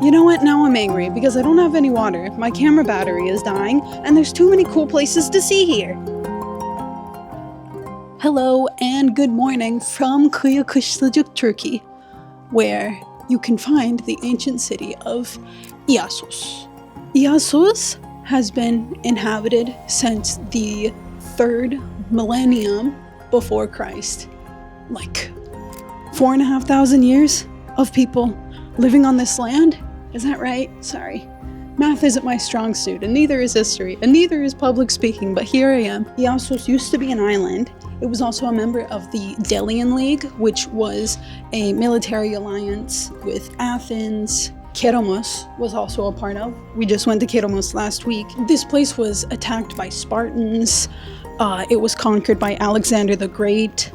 You know what? Now I'm angry because I don't have any water, my camera battery is dying, and there's too many cool places to see here. Hello and good morning from Kıyıkışlacık, Turkey, where you can find the ancient city of Iassos. Iassos has been inhabited since the 3rd millennium before Christ. Like 4,500 years of people living on this land. Is that right? Sorry. Math isn't my strong suit, and neither is history, and neither is public speaking, but here I am. Iasos used to be an island. It was also a member of the Delian League, which was a military alliance with Athens. Keramos was also a part of. We just went to Keramos last week. This place was attacked by Spartans. It was conquered by Alexander the Great.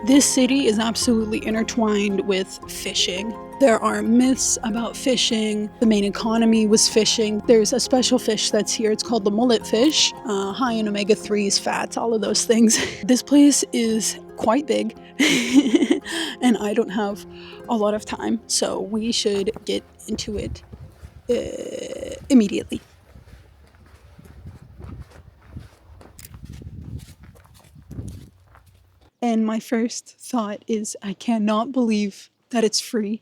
This city is absolutely intertwined with fishing. There are myths about fishing. The main economy was fishing. There's a special fish that's here. It's called the mullet fish. High in omega-3s, fats, all of those things. This place is quite big and I don't have a lot of time, so we should get into it immediately. And my first thought is I cannot believe that it's free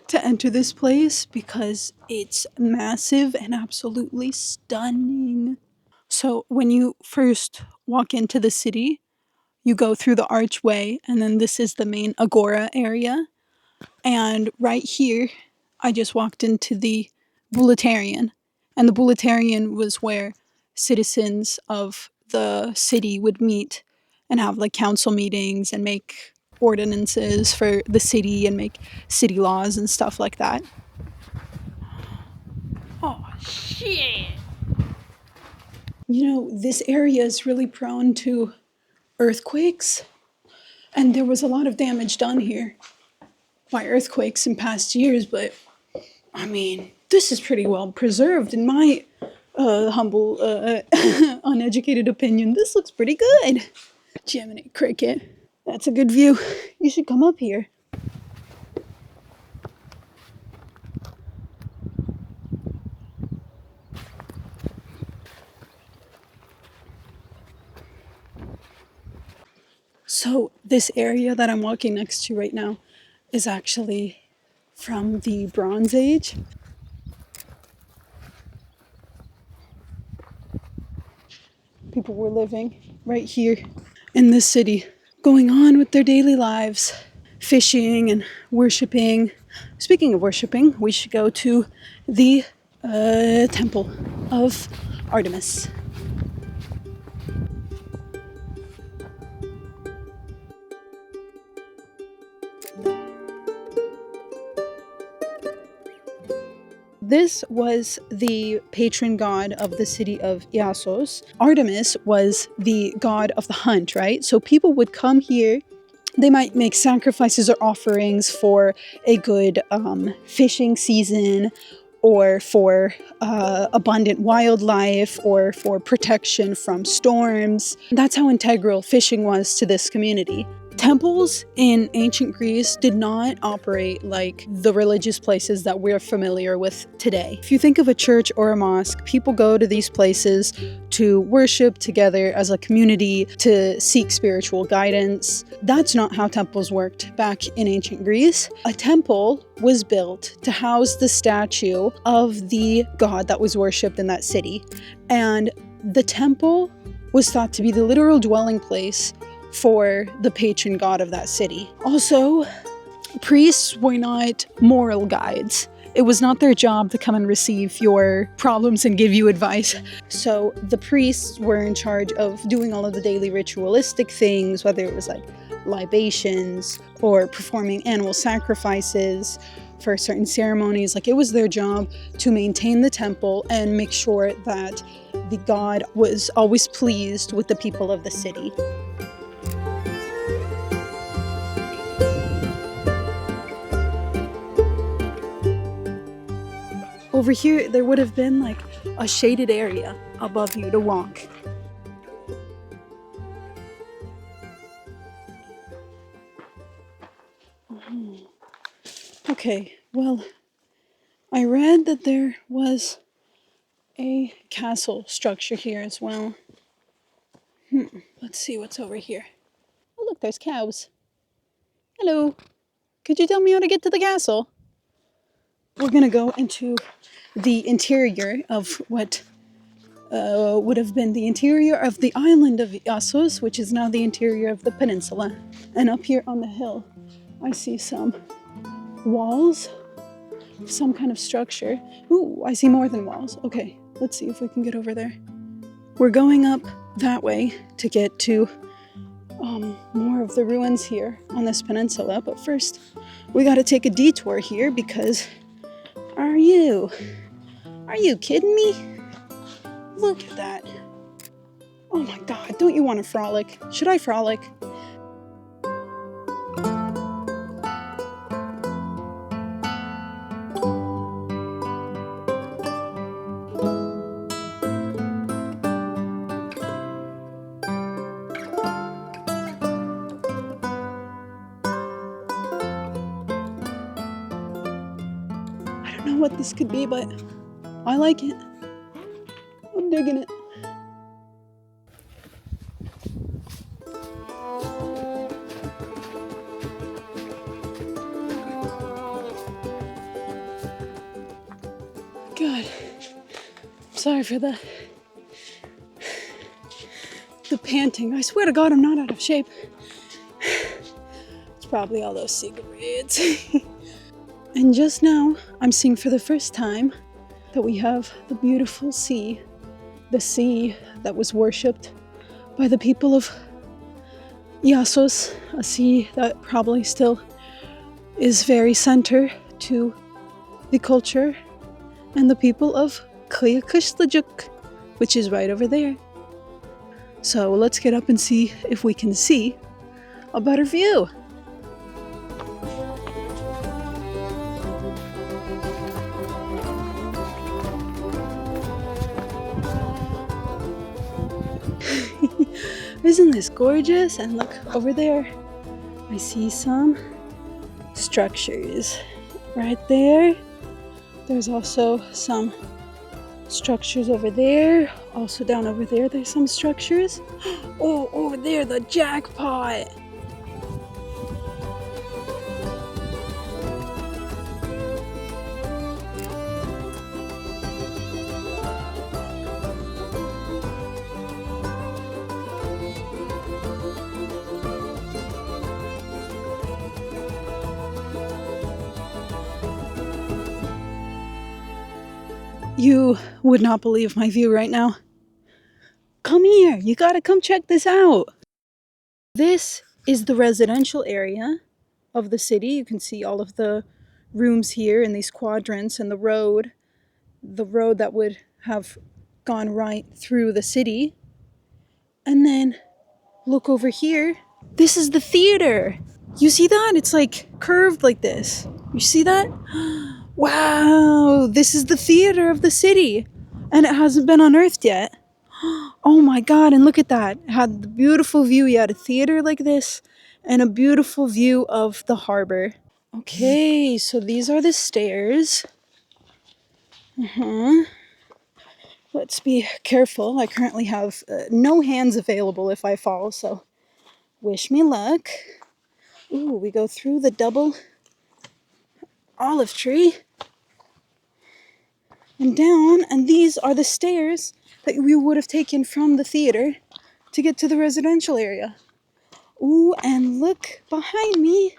to enter this place because it's massive and absolutely stunning. So when you first walk into the city, you go through the archway, and then this is the main agora area. And right here, I just walked into the Bulletarian. And the Bulletarian was where citizens of the city would meet and have like council meetings and make ordinances for the city and make city laws and stuff like that. Oh, shit. You know, this area is really prone to earthquakes, and there was a lot of damage done here by earthquakes in past years, but I mean, this is pretty well preserved in my humble, uneducated opinion. This looks pretty good. Gemini cricket. That's a good view. You should come up here. So this area that I'm walking next to right now is actually from the Bronze Age. People were living right here in this city, going on with their daily lives, fishing and worshipping. Speaking of worshipping, we should go to the temple of Artemis. This was the patron god of the city of Iasos. Artemis was the god of the hunt, right? So people would come here. They might make sacrifices or offerings for a good fishing season, or for abundant wildlife, or for protection from storms. That's how integral fishing was to this community. Temples in ancient Greece did not operate like the religious places that we're familiar with today. If you think of a church or a mosque, people go to these places to worship together as a community, to seek spiritual guidance. That's not how temples worked back in ancient Greece. A temple was built to house the statue of the god that was worshipped in that city. And the temple was thought to be the literal dwelling place for the patron god of that city. Also, priests were not moral guides. It was not their job to come and receive your problems and give you advice. So the priests were in charge of doing all of the daily ritualistic things, whether it was like libations or performing animal sacrifices for certain ceremonies. Like, it was their job to maintain the temple and make sure that the god was always pleased with the people of the city. Over here, there would have been like a shaded area above you to walk. Okay, well, I read that there was a castle structure here as well. Let's see what's over here. Oh, look, there's cows. Hello. Could you tell me how to get to the castle? We're gonna go into the interior of what would have been the interior of the island of Iasos, which is now the interior of the peninsula. And up here on the hill, I see some walls, some kind of structure. Ooh, I see more than walls. Okay, let's see if we can get over there. We're going up that way to get to more of the ruins here on this peninsula. But first, we gotta take a detour here because are you kidding me? Look at that. Oh my God, don't you want to frolic? Should I frolic? I don't know what this could be, but I like it. I'm digging it. God, I'm sorry for the panting. I swear to God, I'm not out of shape. It's probably all those cigarettes. And just now, I'm seeing for the first time that we have the beautiful sea. The sea that was worshipped by the people of Iassos, a sea that probably still is very center to the culture and the people of Kıyıkışlacık, which is right over there. So let's get up and see if we can see a better view. Isn't this gorgeous? And look over there. I see some structures right there. There's also some structures over there. Also down over there, there's some structures. Oh, over there, the jackpot. You would not believe my view right now. Come here, you gotta come check this out. This is the residential area of the city. You can see all of the rooms here in these quadrants and the road that would have gone right through the city. And then look over here. This is the theater. You see that? It's like curved like this. You see that? Wow, this is the theater of the city. And it hasn't been unearthed yet. Oh my God, and look at that. It had the beautiful view. You had a theater like this and a beautiful view of the harbor. Okay, so these are the stairs. Let's be careful. I currently have no hands available if I fall, so wish me luck. Ooh, we go through the double olive tree and down, and these are the stairs that we would have taken from the theater to get to the residential area. Ooh, and look behind me.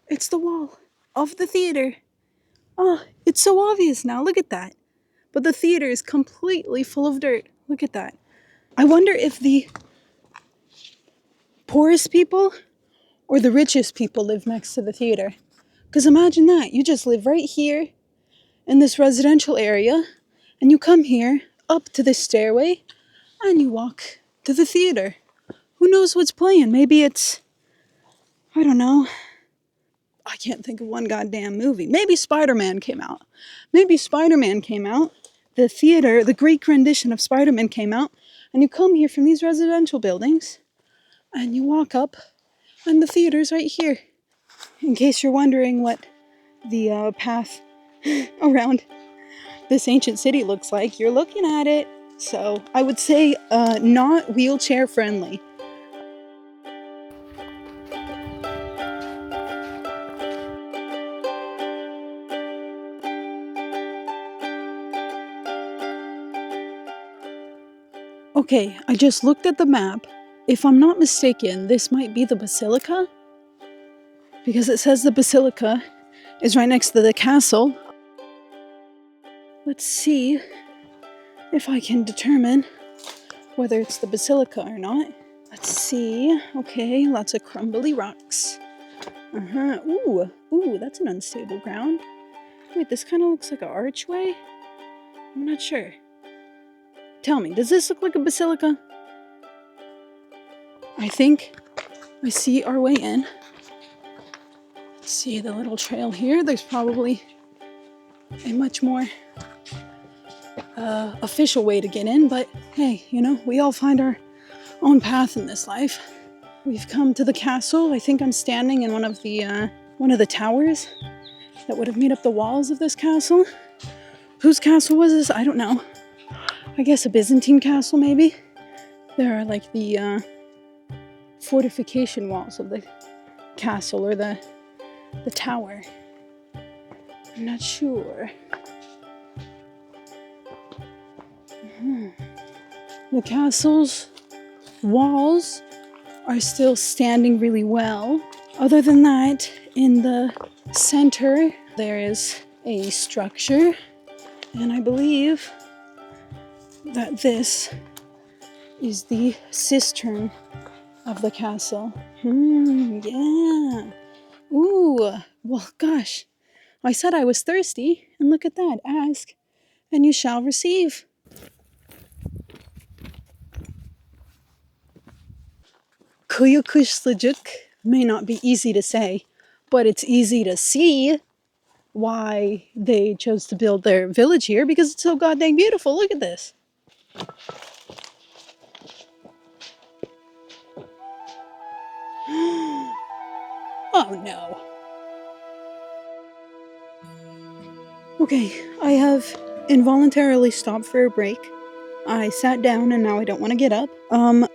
It's the wall of the theater. Oh, it's so obvious now. Look at that. But the theater is completely full of dirt. Look at that. I wonder if the poorest people or the richest people live next to the theater. Because imagine that. You just live right here in this residential area, and you come here up to this stairway and you walk to the theater. Who knows what's playing? Maybe it's, I don't know. I can't think of one goddamn movie. Maybe Spider-Man came out. The theater, the Greek rendition of Spider-Man came out, and you come here from these residential buildings and you walk up and the theater's right here. In case you're wondering what the path around this ancient city looks like. You're looking at it. So I would say not wheelchair friendly. Okay, I just looked at the map. If I'm not mistaken, this might be the basilica, because it says the basilica is right next to the castle. Let's see if I can determine whether it's the basilica or not. Let's see. Okay, lots of crumbly rocks. Ooh, that's an unstable ground. Wait, this kind of looks like an archway? I'm not sure. Tell me, does this look like a basilica? I think I see our way in. Let's see the little trail here. There's probably a much more official way to get in, but hey, you know, we all find our own path in this life. We've come to the castle. I think I'm standing in one of the towers that would have made up the walls of this castle. Whose castle was this? I don't know. I guess a Byzantine castle, maybe? There are like the fortification walls of the castle or the tower. I'm not sure. The castle's walls are still standing really well. Other than that, in the center, there is a structure, and I believe that this is the cistern of the castle. Yeah. Ooh, well, gosh. I said I was thirsty, and look at that. Ask, and you shall receive. Kıyıkışlacık may not be easy to say, but it's easy to see why they chose to build their village here, because it's so goddamn beautiful. Look at this. Oh no. Okay, I have involuntarily stopped for a break. I sat down and now I don't want to get up.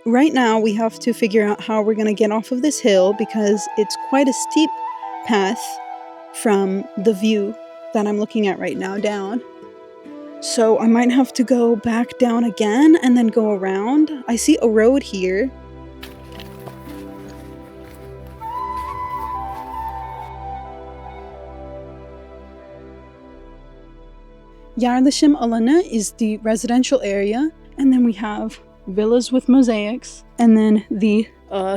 Right now we have to figure out how we're gonna get off of this hill because it's quite a steep path from the view that I'm looking at right now down. So I might have to go back down again and then go around. I see a road here. Yerleşim alanı is the residential area, and then we have villas with mosaics, and then the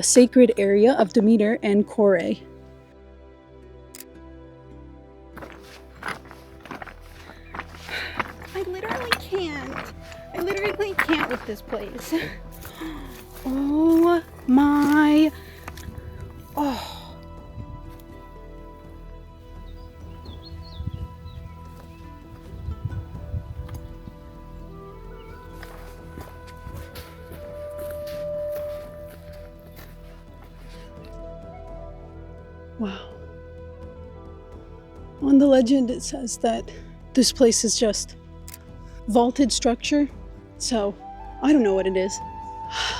sacred area of Demeter and Kore. I literally can't with this place. Oh my, oh. Wow. On the legend it says that this place is just vaulted structure, so I don't know what it is.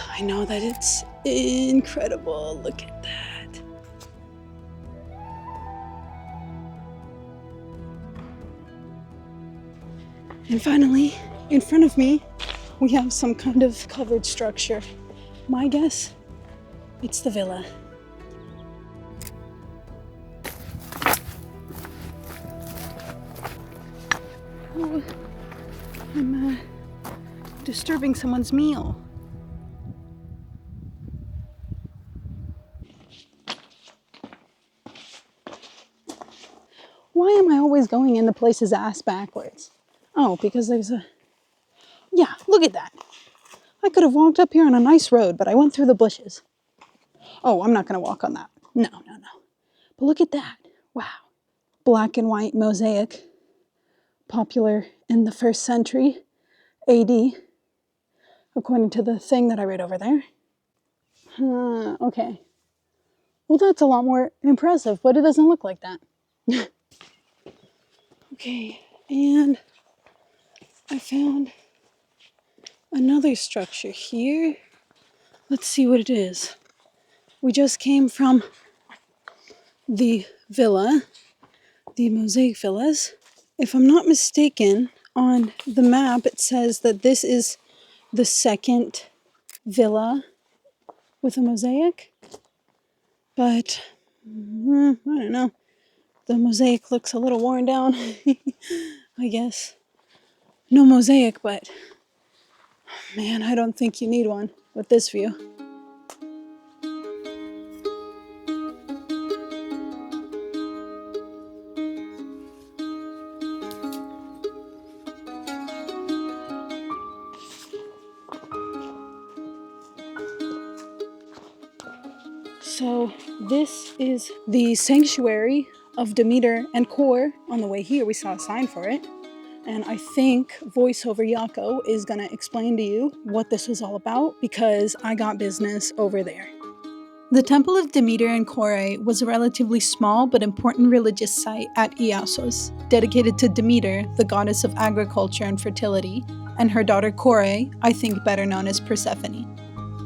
I know that it's incredible. Look at that. And finally, in front of me, we have some kind of covered structure. My guess, it's the villa. Oh, I'm disturbing someone's meal. Why am I always going into places ass backwards? Oh, because there's a... Yeah, look at that. I could have walked up here on a nice road, but I went through the bushes. Oh, I'm not going to walk on that. No. But look at that. Wow. Black and white mosaic. Popular in the 1st century AD, according to the thing that I read over there. Okay. Well, that's a lot more impressive, but it doesn't look like that. Okay, and I found another structure here. Let's see what it is. We just came from the villa, the mosaic villas. If I'm not mistaken, on the map it says that this is the second villa with a mosaic, but I don't know. The mosaic looks a little worn down, I guess. No mosaic, but man, I don't think you need one with this view. So this is the sanctuary of Demeter and Kor. On the way here, we saw a sign for it. And I think voiceover Yako is gonna explain to you what this was all about, because I got business over there. The Temple of Demeter and Kore was a relatively small but important religious site at Iassos, dedicated to Demeter, the goddess of agriculture and fertility, and her daughter Kore, I think better known as Persephone.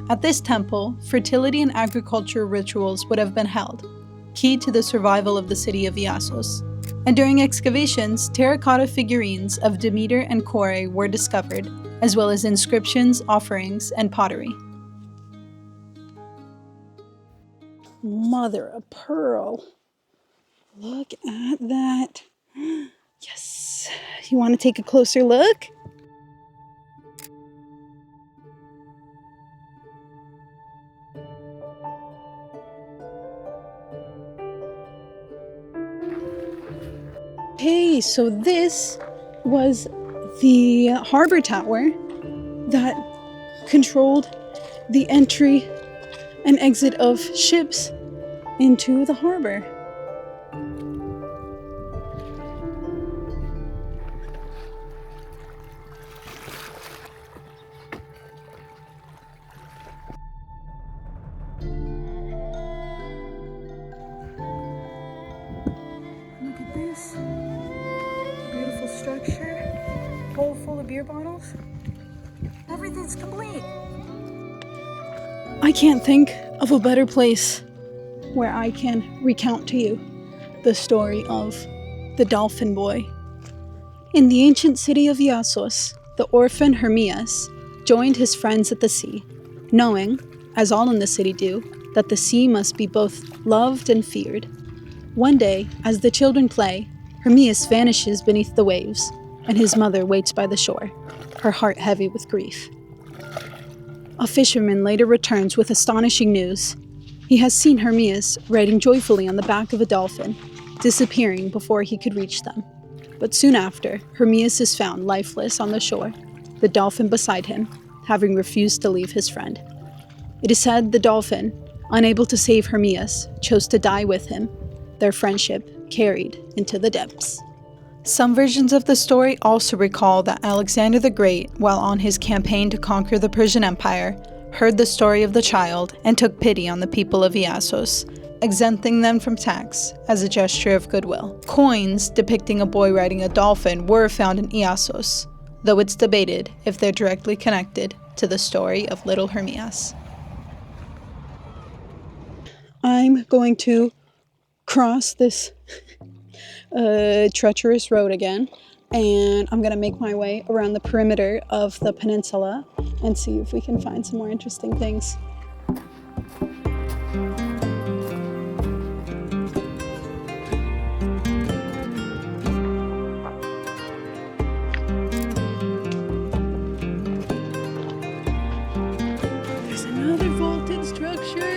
At this temple, fertility and agriculture rituals would have been held, key to the survival of the city of Iassos. And during excavations, terracotta figurines of Demeter and Kore were discovered, as well as inscriptions, offerings, and pottery. Mother of pearl. Look at that. Yes. You want to take a closer look? Okay, so this was the harbor tower that controlled the entry and exit of ships into the harbor. Look at this beautiful structure, bowl full of beer bottles. Everything's complete. I can't think of a better place where I can recount to you the story of the dolphin boy. In the ancient city of Iassos, the orphan Hermias joined his friends at the sea, knowing, as all in the city do, that the sea must be both loved and feared. One day, as the children play, Hermias vanishes beneath the waves, and his mother waits by the shore, her heart heavy with grief. A fisherman later returns with astonishing news. He has seen Hermias riding joyfully on the back of a dolphin, disappearing before he could reach them. But soon after, Hermias is found lifeless on the shore, the dolphin beside him, having refused to leave his friend. It is said the dolphin, unable to save Hermias, chose to die with him, their friendship carried into the depths. Some versions of the story also recall that Alexander the Great, while on his campaign to conquer the Persian Empire, heard the story of the child and took pity on the people of Iassos, exempting them from tax as a gesture of goodwill. Coins depicting a boy riding a dolphin were found in Iassos, though it's debated if they're directly connected to the story of little Hermias. I'm going to cross this treacherous road again, and I'm gonna make my way around the perimeter of the peninsula and see if we can find some more interesting things. There's another vaulted structure.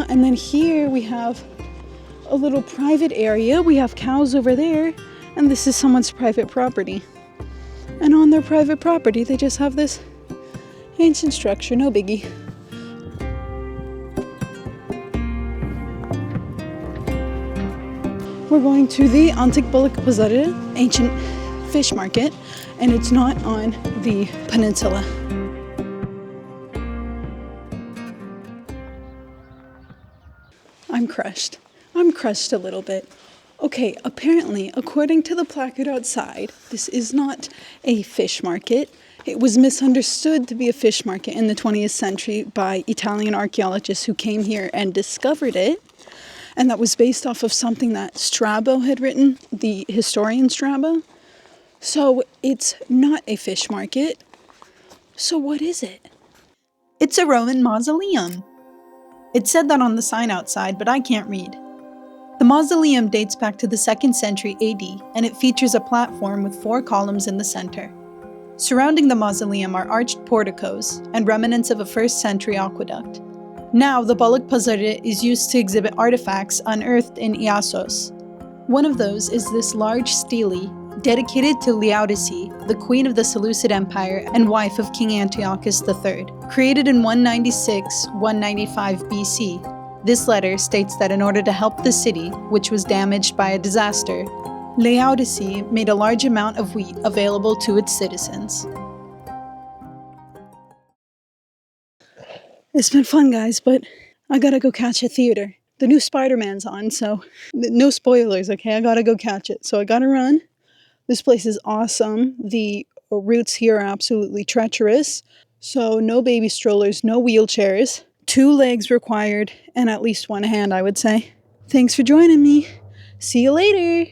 And then here we have a little private area. We have cows over there, and this is someone's private property. And on their private property, they just have this ancient structure, no biggie. We're going to the Antik Balık Pazarı, ancient fish market, and it's not on the peninsula. I'm crushed. I'm crushed a little bit. Okay, apparently, according to the placard outside, this is not a fish market. It was misunderstood to be a fish market in the 20th century by Italian archaeologists who came here and discovered it. And that was based off of something that Strabo had written, the historian Strabo. So it's not a fish market. So what is it? It's a Roman mausoleum. It said that on the sign outside, but I can't read. The mausoleum dates back to the 2nd century AD, and it features a platform with 4 columns in the center. Surrounding the mausoleum are arched porticos and remnants of a 1st century aqueduct. Now, the Balık Pazarı is used to exhibit artifacts unearthed in Iasos. One of those is this large stele dedicated to Laodice, the queen of the Seleucid Empire and wife of King Antiochus III, created in 196-195 BC. This letter states that in order to help the city, which was damaged by a disaster, Laodice made a large amount of wheat available to its citizens. It's been fun, guys, but I gotta go catch a theater. The new Spider-Man's on, so no spoilers, okay? I gotta go catch it. So I gotta run. This place is awesome. The routes here are absolutely treacherous. So no baby strollers, no wheelchairs. 2 legs required, and at least 1 hand, I would say. Thanks for joining me. See you later.